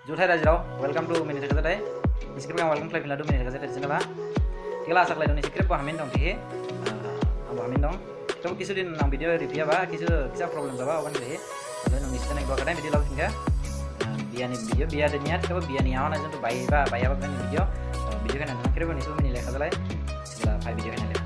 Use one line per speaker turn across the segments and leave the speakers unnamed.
Juthai Rajrao, welcome to Mini Secretary. Script yang welcome play Mini Secretary channel lah. Tinggal asal lagi script apa hamin dong tihe, apa hamin dong. Kamu kisu din nang video review apa, kisu kisah problem apa awan tihe. Lalu nung isinya gua kadang video lalu tinggal. Biar nih video biar ada niat, kalau biar nih awan aja tuh bayi apa kan video kan nanti kira nisu Mini lihat lah. Segala video kan lihat.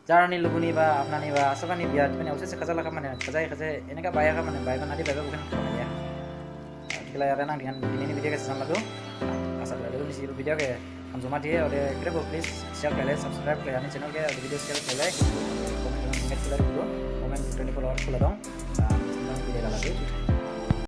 Jarani lubuni ba apna ni ba sokan ni biar punya usaha sekazala kamane kazai ini kan bayar kamane bayar nanti bayar bukan kamane ya kita ya renang dengan ini video ke sama tuh asal dulu di sini video ke konsumen dia udah kira please share kalian subscribe kalian channel ke video share kalian komen dengan tingkat kita dulu komen 24 hours dong